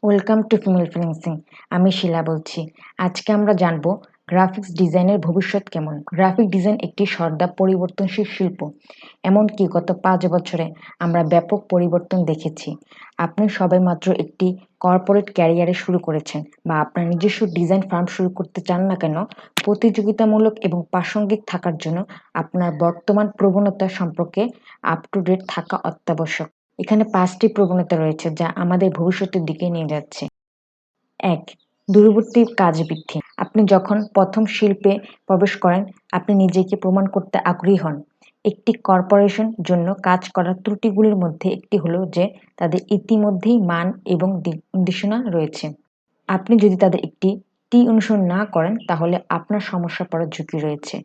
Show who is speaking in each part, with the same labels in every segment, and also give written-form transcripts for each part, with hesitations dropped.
Speaker 1: Welcome to female freelancing. আমি শিলা বলছি। আজকে আমরা জানব গ্রাফিক্স ডিজাইনের ভবিষ্যৎ কেমন। গ্রাফিক ডিজাইন একটি সর্বদা পরিবর্তনশীল শিল্প। এমনকি গত 5 বছরে আমরা ব্যাপক পরিবর্তন দেখেছি। আপনি সবেমাত্র একটি কর্পোরেট ক্যারিয়ারে শুরু করেছেন বা আপনার নিজস্ব ডিজাইন ফার্ম শুরু করতে চান না কেন, প্রতিযোগিতামূলক এবং প্রাসঙ্গিক থাকার জন্য আপনার বর্তমান প্রবণতা সম্পর্কে আপ টু ডেট থাকা অত্যাবশ্যক। এখানে 5টি প্রবণতা রয়েছে যা আমাদের ভবিষ্যতের দিকে নিয়ে যাচ্ছে। 1. দূরবর্তী কাজ বৃদ্ধি। আপনি যখন প্রথম শিল্পে প্রবেশ করেন, আপনি নিজেকে প্রমাণ করতে আগ্রহী হন। একটি কর্পোরেশন জন্য কাজ করার ত্রুটিগুলির মধ্যে একটি হলো যে তাদের ইতিমধ্যেই মান এবং নির্দেশনা রয়েছে। আপনি যদি তাদের একটি অনুসরণ না করেন, তাহলে আপনার সমস্যা পড়ার ঝুঁকি রয়েছে।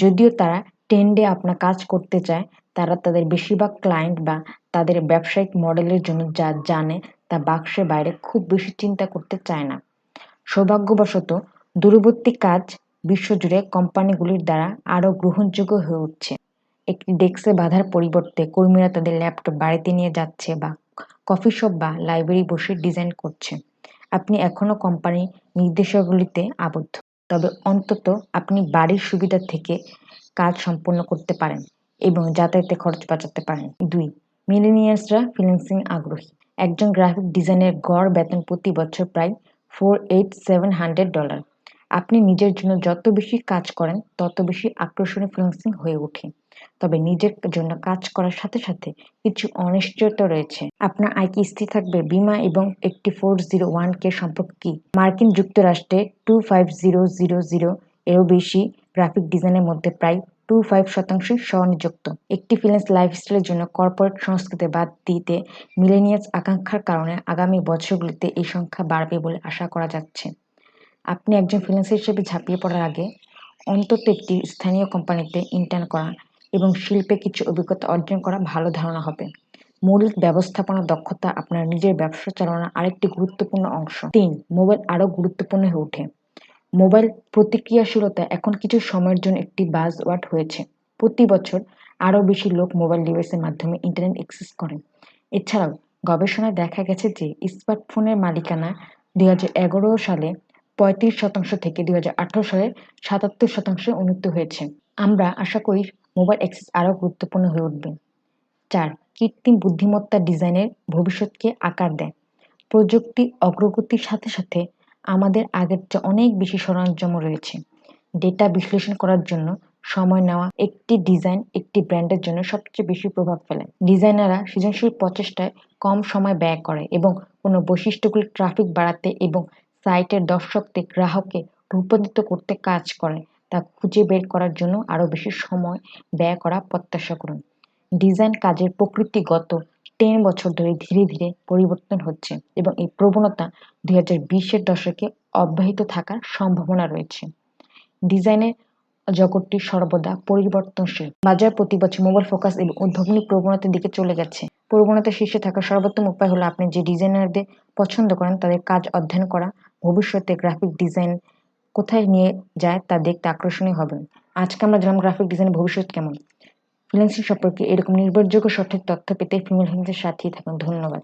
Speaker 1: যদিও তারা ট্রেন্ডে আপনার কাজ করতে চায়, তারা তাদের বেশিরভাগ ক্লায়েন্ট বা তাদের ব্যবসায়িক মডেলের জন্য যা জানে তা বাক্সের বাইরে খুব বেশি চিন্তা করতে চায় না। সৌভাগ্যবশত দূরবর্তী কাজ বিশ্বজুড়ে কোম্পানিগুলির দ্বারা আরও গ্রহণযোগ্য হয়ে উঠছে। একটি ডেস্কে বাঁধার পরিবর্তে কর্মীরা তাদের ল্যাপটপ বাড়িতে নিয়ে যাচ্ছে বা কফি শপ বা লাইব্রেরি বসে ডিজাইন করছে। আপনি এখনও কোম্পানি নির্দেশাবলীতে আবদ্ধ, তবে অন্তত আপনি বাড়ির সুবিধা থেকে কাজ সম্পন্ন করতে পারেন এবং যাতায়াতের খরচ বাঁচাতে পারেন। 2. মিলেনিয়ালসরা ফ্রিল্যান্সিং আগ্রহী। একজন গ্রাফিক ডিজাইনের গড় বেতন প্রতি বছর প্রায় $4,700। আপনি নিজের জন্য যত বেশি কাজ করেন, তত বেশি আকর্ষণীয় ফ্রিল্যান্সিং হয়ে ওঠে। তবে নিজের জন্য কাজ করার সাথে সাথে কিছু অনিশ্চয়তা রয়েছে। আপনার আয় কি স্থির থাকবে? বীমা এবং একটি 401k সম্পর্ক কি? মার্কিন যুক্তরাষ্ট্রে 25,000 এরও বেশি গ্রাফিক ডিজাইনের মধ্যে প্রায় 25% স্বনিযুক্ত। একটি ফ্রিল্যান্স লাইফস্টাইলের জন্য কর্পোরেট সংস্কৃতি বাদ দিতে মিলেনিয়ালস আকাঙ্ক্ষার কারণে আগামী বছরগুলিতে এই সংখ্যা বাড়বে বলে আশা করা যাচ্ছে। আপনি একজন ফ্রিল্যান্সার হিসেবে ঝাঁপিয়ে পড়ার আগে অন্তত একটি স্থানীয় কোম্পানিতে ইন্টার্ন করা এবং শিল্পে কিছু অভিজ্ঞতা অর্জন করা ভালো ধারণা হবে। মৌলিক ব্যবস্থাপনা দক্ষতা আপনার নিজের ব্যবসা চালানোর আরেকটি গুরুত্বপূর্ণ অংশ। 3. মোবাইল আরও গুরুত্বপূর্ণ হয়ে ওঠে। মোবাইল প্রতিক্রিয়াশীলতা এখন কিছু সময়ের জন্য একটি বাজওয়ার্ড হয়েছে। প্রতি বছর আরও বেশি লোক মোবাইল ডিভাইসের মাধ্যমে ইন্টারনেট অ্যাক্সেস করেন। এছাড়াও গবেষণায় দেখা গেছে যে স্মার্টফোনের মালিকানা 2011 সালে 35% থেকে 2018 সালে 77% উন্নীত হয়েছে। আমরা আশা করি মোবাইল অ্যাক্সেস আরও গুরুত্বপূর্ণ হয়ে উঠবে। 4. কৃত্রিম বুদ্ধিমত্তা ডিজাইনের ভবিষ্যৎকে আকার দেয়। প্রযুক্তির অগ্রগতির সাথে সাথে আমাদের আগের চেয়ে অনেক বেশি সরঞ্জাম রয়েছে। ডেটা বিশ্লেষণ করার জন্য সময় নেওয়া একটি ডিজাইন একটি ব্র্যান্ডের জন্য সবচেয়ে বেশি প্রভাব ফেলে। ডিজাইনাররা সৃজনশীল প্রচেষ্টায় কম সময় ব্যয় করে এবং কোনো বৈশিষ্ট্যগুলি ট্রাফিক বাড়াতে এবং সাইটের দর্শকদের গ্রাহকে রূপান্তরিত করতে কাজ করে তা খুঁজে বের করার জন্য আরও বেশি সময় ব্যয় করা প্রত্যাশা করুন। ডিজাইন কাজের প্রকৃতি গত 10 বছর ধরে ধীরে ধীরে পরিবর্তন হচ্ছে এবং এই প্রবণতা 2020-এর দশকে অব্যাহত থাকার সম্ভাবনা রয়েছে। ডিজাইনের জগৎটি সর্বদা পরিবর্তনশীল। বাজার প্রতি বছর মোবাইল ফোকাস এবং উদ্ভাবনী প্রবণতার দিকে চলে যাচ্ছে। প্রবণতার শীর্ষে থাকার সর্বোত্তম উপায় হলো আপনি যে ডিজাইনারদের পছন্দ করেন তাদের কাজ অধ্যয়ন করা। ভবিষ্যতে গ্রাফিক ডিজাইন কোথায় নিয়ে যায় তা দেখতে আকর্ষণীয় হবেন। আজকে আমরা জানলাম গ্রাফিক ডিজাইনের ভবিষ্যৎ কেমন। ফ্রিল্যান্সিং সম্পর্কে এরকম নির্ভরযোগ্য সঠিক তথ্য পেতে ফিমেল ফ্রিল্যান্সের সাথেই থাকুন। ধন্যবাদ।